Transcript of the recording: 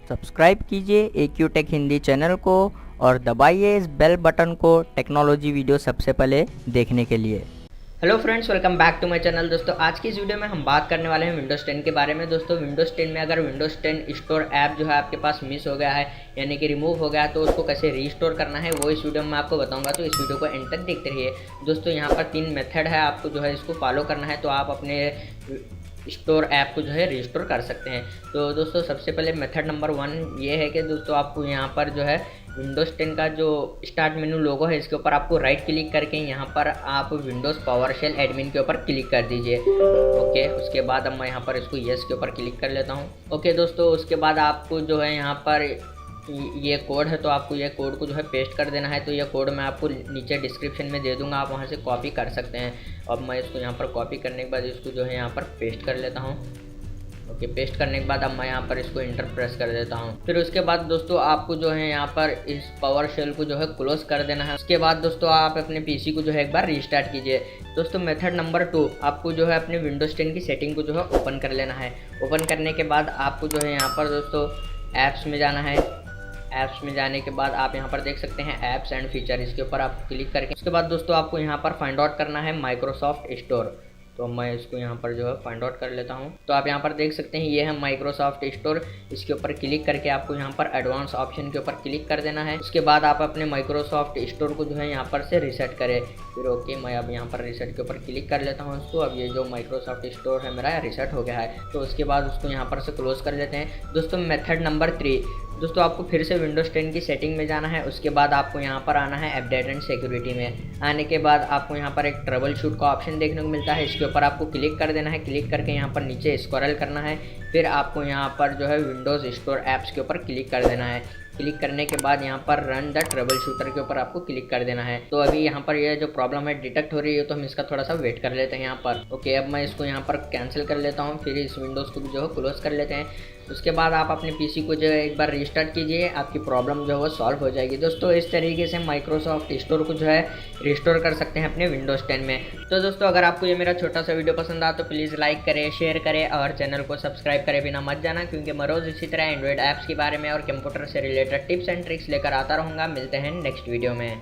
Subscribe कीजिए AQ take Hindi channel को और दबाइए इस बेल बटन को टेक्नोलॉजी वीडियो सबसे पहले देखने के लिए। Hello friends, welcome back to my channel. दोस्तों आज की इस वीडियो में हम बात करने वाले हैं विंडोज़ 10 के बारे में। दोस्तों विंडोज़ 10 में अगर विंडोज़ 10 स्टोर ऐप जो है आपके पास मिस हो गया है यानी कि रिमूव हो गया है, तो उसको कैसे रीस्टोर करना है वो इस वीडियो में आपको बताऊंगा। तो इस वीडियो को एंड तक देखते रहिए। दोस्तों यहाँ पर 3 मेथड है, आपको जो है इसको फॉलो करना है तो आप अपने स्टोर ऐप को जो है रिस्टोर कर सकते हैं। तो दोस्तों सबसे पहले मेथड नंबर 1 ये है कि दोस्तों आपको यहाँ पर जो है विंडोज़ 10 का जो स्टार्ट मेनू लोगो है इसके ऊपर आपको राइट क्लिक करके यहाँ पर आप विंडोज़ पावरशेल एडमिन के ऊपर क्लिक कर दीजिए। ओके, उसके बाद अब मैं यहाँ पर इसको येस के ऊपर क्लिक कर लेता हूँ। ओके दोस्तों, उसके बाद आपको जो है यहाँ पर ये कोड है तो आपको ये कोड को जो है पेस्ट कर देना है। तो ये कोड मैं आपको नीचे डिस्क्रिप्शन में दे दूंगा, आप वहाँ से कॉपी कर सकते हैं। अब मैं इसको यहाँ पर कॉपी करने के बाद इसको जो है यहाँ पर पेस्ट कर लेता हूँ। ओके, पेस्ट करने के बाद अब मैं यहाँ पर इसको इंटर प्रेस कर देता हूँ। फिर उसके बाद दोस्तों आपको जो है यहाँ पर इस पावर शेल को जो है क्लोज कर देना है। उसके बाद दोस्तों आप अपने पीसी को जो है एक बार रीस्टार्ट कीजिए। दोस्तों मेथड नंबर 2 आपको जो है अपने विंडोज़ 10 की सेटिंग को जो है ओपन कर लेना है। ओपन करने के बाद आपको जो है यहाँ पर दोस्तों ऐप्स में जाना है। ऐप्स में जाने के बाद आप यहाँ पर देख सकते हैं ऐप्स एंड फीचर, इसके ऊपर आप क्लिक करके उसके बाद दोस्तों आपको यहाँ पर फाइंड आउट करना है माइक्रोसॉफ्ट स्टोर। तो मैं इसको यहाँ पर जो है फाइंड आउट कर लेता हूँ। तो आप यहाँ पर देख सकते हैं ये है माइक्रोसॉफ्ट स्टोर। इसके ऊपर क्लिक करके आपको यहाँ पर एडवांस ऑप्शन के ऊपर क्लिक कर देना है। उसके बाद आप अपने माइक्रोसॉफ्ट स्टोर को जो है यहाँ पर से रीसेट करें। फिर ओके, मैं अब यहाँ पर रीसेट के ऊपर क्लिक कर लेता हूँ इसको। अब ये जो माइक्रोसॉफ्ट स्टोर है मेरा रीसेट हो गया है। तो उसके बाद उसको यहाँ पर से क्लोज कर लेते हैं। दोस्तों मेथड नंबर 3 दोस्तों आपको फिर से विंडोज़ 10 की सेटिंग में जाना है। उसके बाद आपको यहाँ पर आना है अपडेट एंड सिक्योरिटी में। आने के बाद आपको यहाँ पर एक ट्रबल शूट का ऑप्शन देखने को मिलता है, इसके ऊपर आपको क्लिक कर देना है। क्लिक करके यहाँ पर नीचे स्क्रॉल करना है। फिर आपको यहाँ पर जो है विंडोज़ स्टोर ऐप्स के ऊपर क्लिक कर देना है। क्लिक करने के बाद यहाँ पर रन द ट्रबल शूटर के ऊपर आपको क्लिक कर देना है। तो अभी यहाँ पर ये जो प्रॉब्लम है डिटेक्ट हो रही है, तो हम इसका थोड़ा सा वेट कर लेते हैं यहाँ पर। ओके, अब मैं इसको यहाँ पर कैंसिल कर लेता हूँ। फिर इस विंडोज़ को भी जो है क्लोज कर लेते हैं। उसके बाद आप अपने पीसी को जो है एक बार रीस्टार्ट कीजिए, आपकी प्रॉब्लम जो है वो सॉल्व हो जाएगी। दोस्तों इस तरीके से माइक्रोसॉफ्ट स्टोर को जो है रिस्टोर कर सकते हैं अपने विंडोज़ 10 में। तो दोस्तों अगर आपको ये मेरा छोटा सा वीडियो पसंद आया तो प्लीज़ लाइक करें, शेयर करें और चैनल को सब्सक्राइब करे बिना मत जाना, क्योंकि मैं रोज़ इसी तरह एंड्रॉइड ऐप्स के बारे में और कंप्यूटर से रिलेटेड टिप्स एंड ट्रिक्स लेकर आता रहूँगा। मिलते हैं नेक्स्ट वीडियो में।